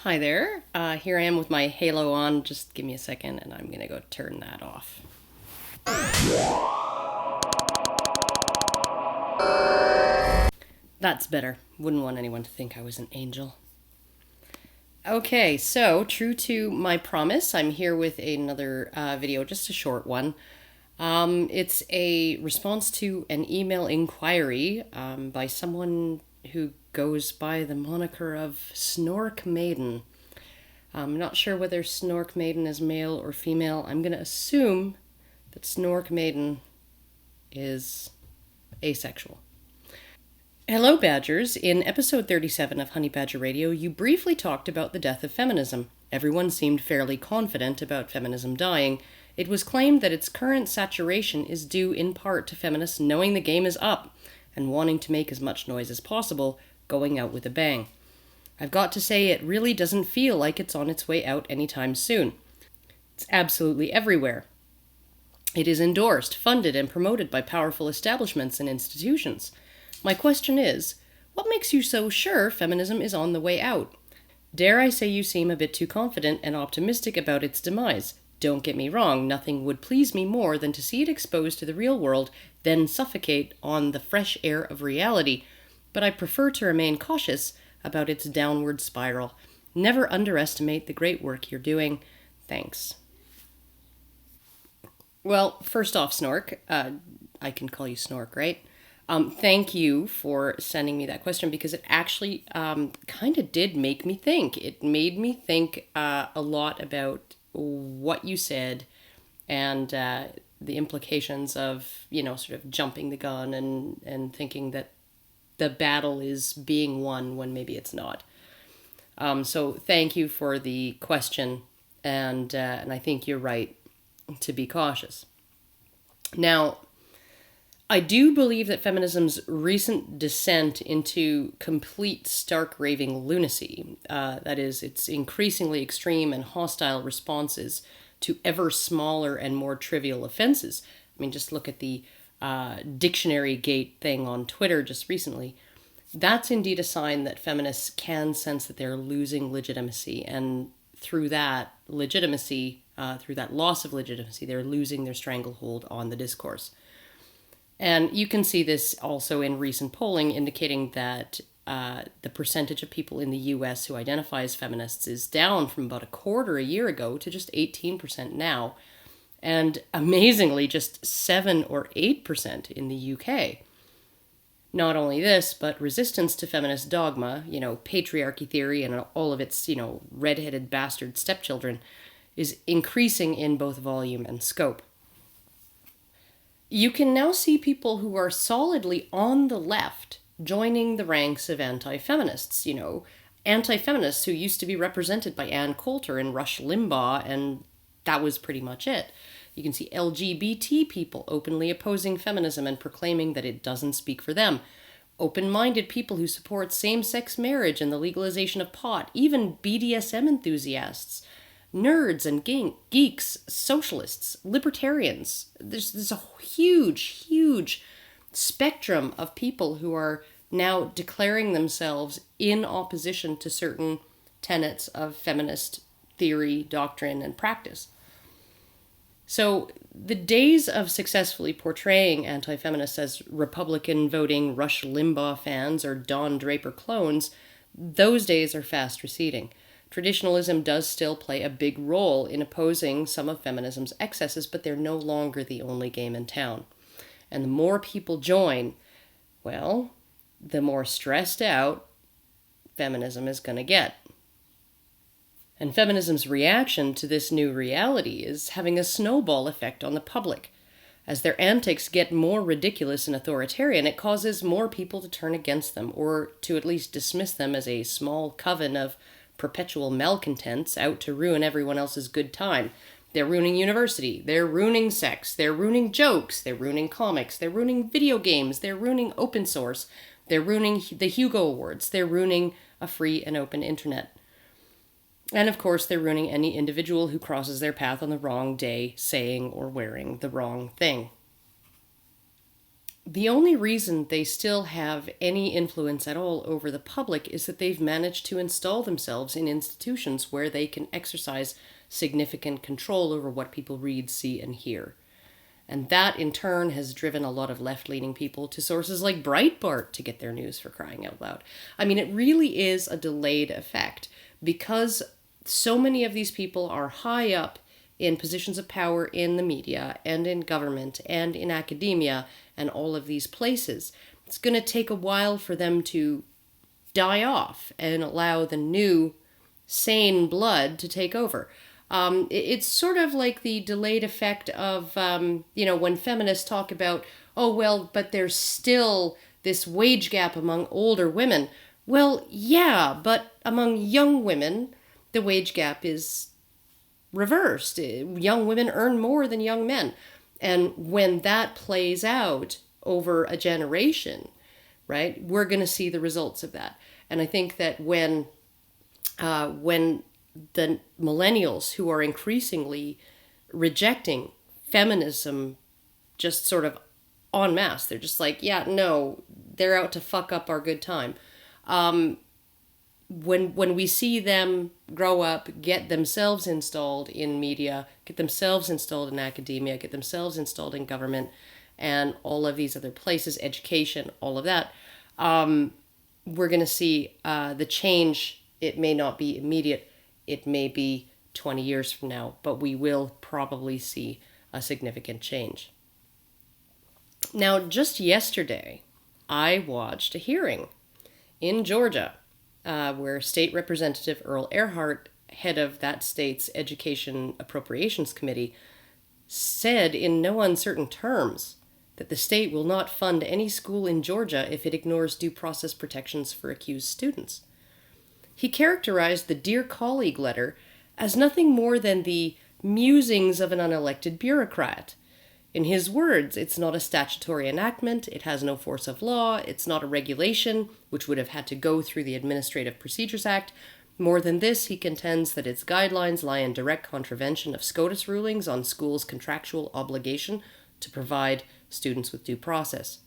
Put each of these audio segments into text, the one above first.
Hi there. Here I am with my halo on. Just give me a second and I'm going to go turn that off. That's better. Wouldn't want anyone to think I was an angel. Okay, so true to my promise, I'm here with another video, just a short one. It's a response to an email inquiry by someone who goes by the moniker of Snork Maiden. I'm not sure whether Snork Maiden is male or female. I'm going to assume that Snork Maiden is asexual. Hello, Badgers. In episode 37 of Honey Badger Radio, you briefly talked about the death of feminism. Everyone seemed fairly confident about feminism dying. It was claimed that its current saturation is due in part to feminists knowing the game is up and wanting to make as much noise as possible, going out with a bang. I've got to say, it really doesn't feel like it's on its way out anytime soon. It's absolutely everywhere. It is endorsed, funded, and promoted by powerful establishments and institutions. My question is, what makes you so sure feminism is on the way out? Dare I say you seem a bit too confident and optimistic about its demise. Don't get me wrong, nothing would please me more than to see it exposed to the real world, then suffocate on the fresh air of reality. But I prefer to remain cautious about its downward spiral. Never underestimate the great work you're doing. Thanks. Well, first off, Snork, I can call you Snork, right? Thank you for sending me that question because it actually kind of did make me think. It made me think a lot about what you said and the implications of, sort of jumping the gun and thinking that the battle is being won when maybe it's not. So thank you for the question, and I think you're right to be cautious. Now, I do believe that feminism's recent descent into complete stark raving lunacy, that is, its increasingly extreme and hostile responses to ever smaller and more trivial offenses. I mean, just look at the dictionary gate thing on Twitter just recently. That's indeed a sign that feminists can sense that they're losing legitimacy, and through that legitimacy, through that loss of legitimacy, they're losing their stranglehold on the discourse. And you can see this also in recent polling indicating that the percentage of people in the US who identify as feminists is down from about a quarter a year ago to just 18% now. And amazingly, just 7 or 8% in the UK. Not only this, but resistance to feminist dogma, patriarchy theory and all of its, redheaded bastard stepchildren is increasing in both volume and scope. You can now see people who are solidly on the left joining the ranks of anti-feminists, anti-feminists who used to be represented by Ann Coulter and Rush Limbaugh, and that was pretty much it. You can see LGBT people openly opposing feminism and proclaiming that it doesn't speak for them. Open-minded people who support same-sex marriage and the legalization of pot, even BDSM enthusiasts. Nerds and geeks, socialists, libertarians. There's a huge spectrum of people who are now declaring themselves in opposition to certain tenets of feminist theory, doctrine, and practice. So the days of successfully portraying anti-feminists as Republican voting Rush Limbaugh fans or Don Draper clones, those days are fast receding. Traditionalism does still play a big role in opposing some of feminism's excesses, but they're no longer the only game in town. And the more people join, well, the more stressed out feminism is going to get. And feminism's reaction to this new reality is having a snowball effect on the public. As their antics get more ridiculous and authoritarian, it causes more people to turn against them, or to at least dismiss them as a small coven of perpetual malcontents out to ruin everyone else's good time. They're ruining university, they're ruining sex, they're ruining jokes, they're ruining comics, they're ruining video games, they're ruining open source, they're ruining the Hugo Awards, they're ruining a free and open internet. And of course, they're ruining any individual who crosses their path on the wrong day, saying or wearing the wrong thing. The only reason they still have any influence at all over the public is that they've managed to install themselves in institutions where they can exercise significant control over what people read, see, and hear. And that in turn has driven a lot of left-leaning people to sources like Breitbart to get their news, for crying out loud. I mean, it really is a delayed effect because so many of these people are high up in positions of power in the media and in government and in academia and all of these places. It's going to take a while for them to die off and allow the new sane blood to take over. It's sort of like the delayed effect of, when feminists talk about, oh, well, but there's still this wage gap among older women. Well, yeah, but among young women, the wage gap is reversed. Young women earn more than young men. And when that plays out over a generation, right, we're going to see the results of that. And I think that when the millennials who are increasingly rejecting feminism just sort of en masse, they're just like, yeah, no, they're out to fuck up our good time. When we see them grow up, get themselves installed in media, get themselves installed in academia, get themselves installed in government, and all of these other places, education, all of that, we're going to see the change. It may not be immediate. It may be 20 years from now, but we will probably see a significant change. Now, just yesterday, I watched a hearing in Georgia where State Representative Earl Earhart, head of that state's Education Appropriations Committee, said in no uncertain terms that the state will not fund any school in Georgia if it ignores due process protections for accused students. He characterized the Dear Colleague letter as nothing more than the musings of an unelected bureaucrat. In his words, it's not a statutory enactment, it has no force of law, it's not a regulation, which would have had to go through the Administrative Procedures Act. More than this, he contends that its guidelines lie in direct contravention of SCOTUS rulings on schools' contractual obligation to provide students with due process.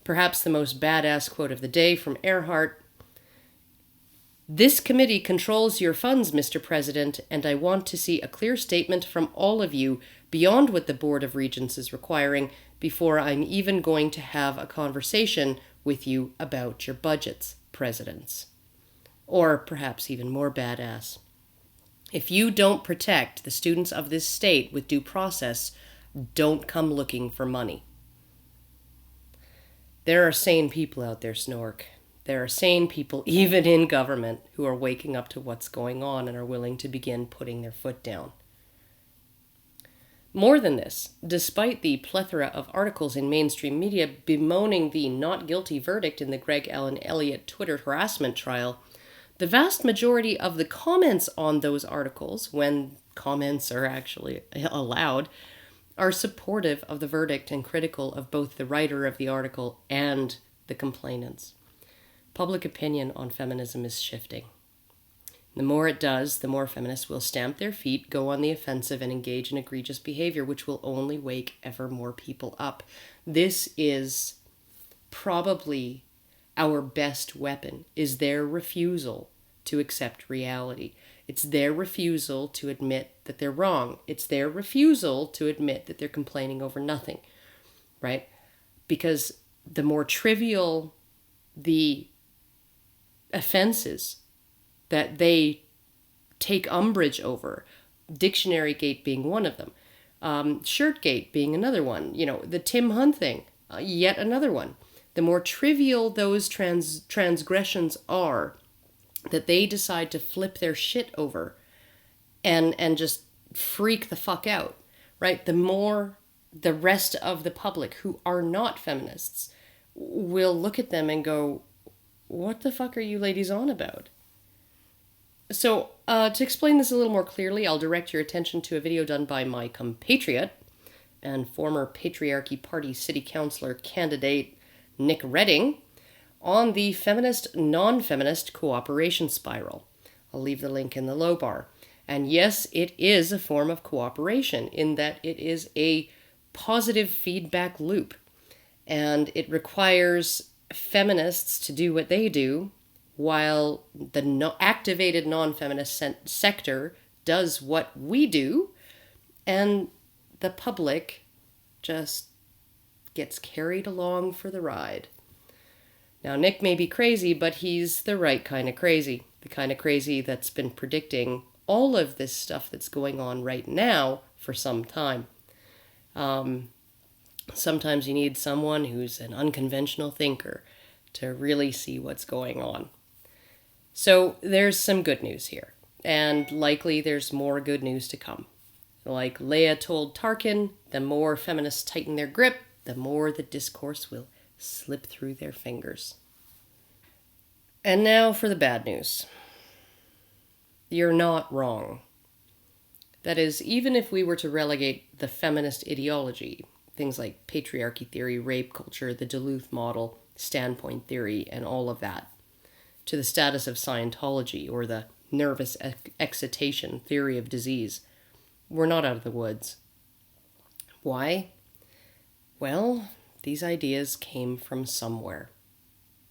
Perhaps the most badass quote of the day from Earhart: "This committee controls your funds, Mr. President, and I want to see a clear statement from all of you beyond what the Board of Regents is requiring before I'm even going to have a conversation with you about your budgets, presidents." Or perhaps even more badass: "If you don't protect the students of this state with due process, don't come looking for money." There are sane people out there, Snork. There are sane people, even in government, who are waking up to what's going on and are willing to begin putting their foot down. More than this, despite the plethora of articles in mainstream media bemoaning the not guilty verdict in the Greg Allen Elliott Twitter harassment trial, the vast majority of the comments on those articles, when comments are actually allowed, are supportive of the verdict and critical of both the writer of the article and the complainants. Public opinion on feminism is shifting. The more it does, the more feminists will stamp their feet, go on the offensive, and engage in egregious behavior, which will only wake ever more people up. This is probably our best weapon, is their refusal to accept reality. It's their refusal to admit that they're wrong. It's their refusal to admit that they're complaining over nothing, right? Because the more trivial the offenses that they take umbrage over, Dictionarygate being one of them, Shirtgate being another one, the Tim Hunt thing, yet another one. The more trivial those transgressions are that they decide to flip their shit over and just freak the fuck out, right? The more the rest of the public who are not feminists will look at them and go, what the fuck are you ladies on about? So, to explain this a little more clearly, I'll direct your attention to a video done by my compatriot and former Patriarchy Party City Councillor candidate Nick Redding on the feminist-non-feminist cooperation spiral. I'll leave the link in the low bar. And yes, it is a form of cooperation in that it is a positive feedback loop. And it requires feminists to do what they do, while the activated non-feminist sector does what we do, and the public just gets carried along for the ride. Now, Nick may be crazy, but he's the right kind of crazy. The kind of crazy that's been predicting all of this stuff that's going on right now for some time. Sometimes you need someone who's an unconventional thinker to really see what's going on. So there's some good news here, and likely there's more good news to come. Like Leia told Tarkin, the more feminists tighten their grip, the more the discourse will slip through their fingers. And now for the bad news. You're not wrong. That is, even if we were to relegate the feminist ideology, things like patriarchy theory, rape culture, the Duluth model, standpoint theory, and all of that, to the status of Scientology or the nervous excitation theory of disease, we're not out of the woods. Why? Well, these ideas came from somewhere.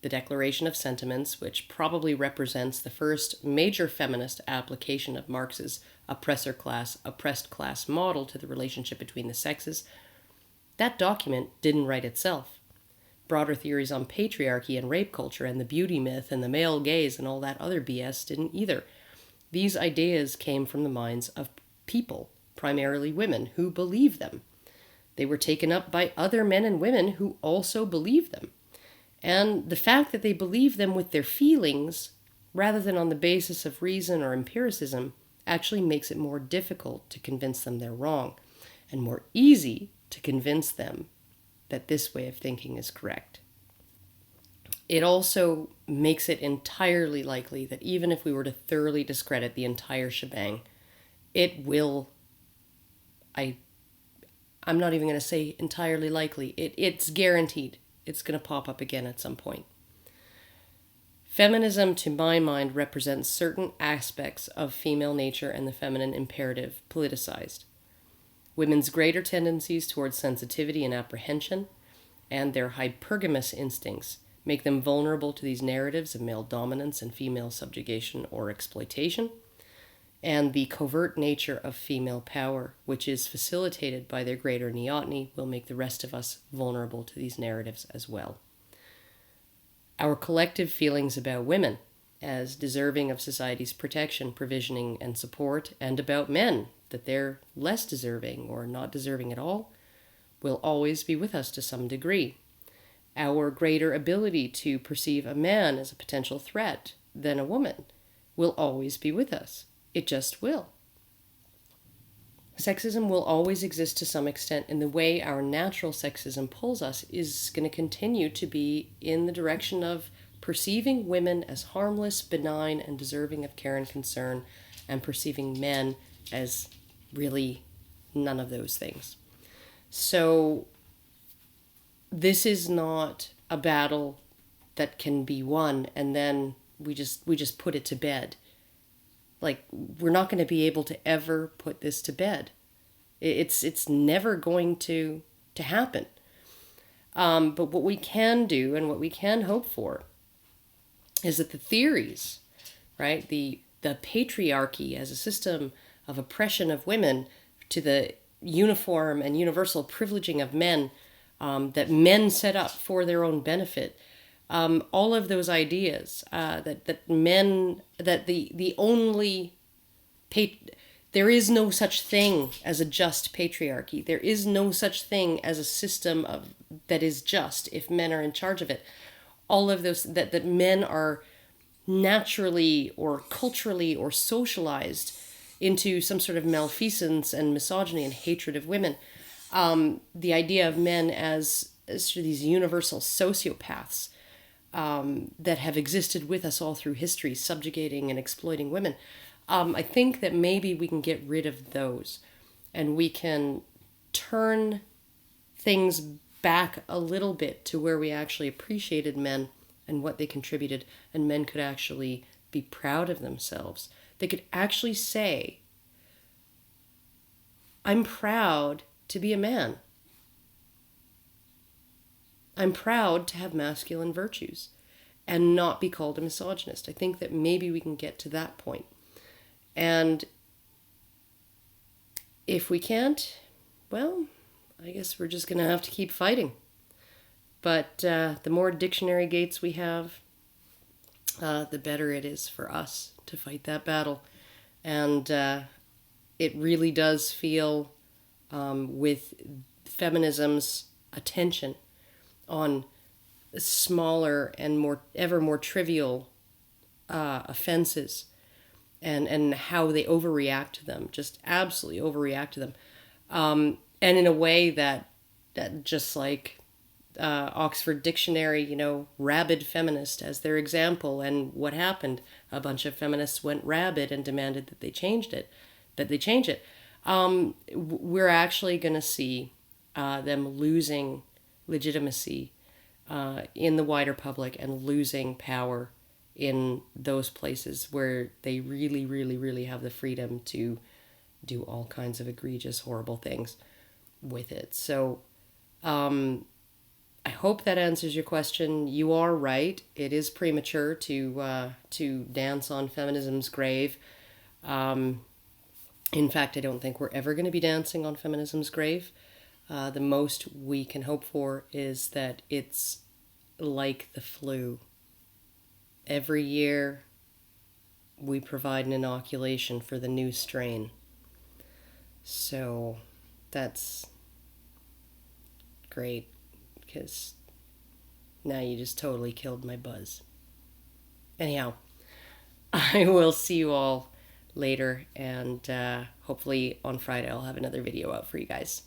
The Declaration of Sentiments, which probably represents the first major feminist application of Marx's oppressor class, oppressed class model to the relationship between the sexes, that document didn't write itself. Broader theories on patriarchy and rape culture and the beauty myth and the male gaze and all that other BS didn't either. These ideas came from the minds of people, primarily women, who believed them. They were taken up by other men and women who also believed them. And the fact that they believed them with their feelings, rather than on the basis of reason or empiricism, actually makes it more difficult to convince them they're wrong, and more easy to convince them that this way of thinking is correct. It also makes it entirely likely that even if we were to thoroughly discredit the entire shebang, it will, I'm not even going to say entirely likely, it's guaranteed it's going to pop up again at some point. Feminism, to my mind, represents certain aspects of female nature and the feminine imperative politicized. Women's greater tendencies towards sensitivity and apprehension, and their hypergamous instincts, make them vulnerable to these narratives of male dominance and female subjugation or exploitation, and the covert nature of female power, which is facilitated by their greater neoteny, will make the rest of us vulnerable to these narratives as well. Our collective feelings about women as deserving of society's protection, provisioning, and support, and about men, that they're less deserving or not deserving at all, will always be with us to some degree. Our greater ability to perceive a man as a potential threat than a woman will always be with us. It just will. Sexism will always exist to some extent, and the way our natural sexism pulls us is going to continue to be in the direction of perceiving women as harmless, benign, and deserving of care and concern, and perceiving men as really none of those things. So this is not a battle that can be won and then we just put it to bed. Like, we're not going to be able to ever put this to bed. It's never going to happen. But what we can do and what we can hope for is that the theories, right, the patriarchy as a system of oppression of women to the uniform and universal privileging of men that men set up for their own benefit, all of those ideas that the only there is no such thing as a just patriarchy. There is no such thing as a system that is just if men are in charge of it. All of those that men are naturally or culturally or socialized into some sort of malfeasance and misogyny and hatred of women. The idea of men as sort of these universal sociopaths that have existed with us all through history, subjugating and exploiting women. I think that maybe we can get rid of those and we can turn things back a little bit to where we actually appreciated men and what they contributed, and men could actually be proud of themselves. They could actually say, I'm proud to be a man. I'm proud to have masculine virtues and not be called a misogynist. I think that maybe we can get to that point. And if we can't, well, I guess we're just going to have to keep fighting. But the more dictionary gates we have, the better it is for us to fight that battle. And it really does feel, with feminism's attention on smaller and ever more trivial offenses, and how they overreact to them, just absolutely overreact to them, and in a way that just like Oxford Dictionary, rabid feminist as their example, and what happened? A bunch of feminists went rabid and demanded that they change it. We're actually going to see them losing legitimacy in the wider public and losing power in those places where they really, really, really have the freedom to do all kinds of egregious, horrible things with it. So I hope that answers your question. You are right. It is premature to dance on feminism's grave. In fact, I don't think we're ever going to be dancing on feminism's grave. The most we can hope for is that it's like the flu. Every year, we provide an inoculation for the new strain. So that's great, because now you just totally killed my buzz. Anyhow, I will see you all later, and hopefully on Friday I'll have another video out for you guys.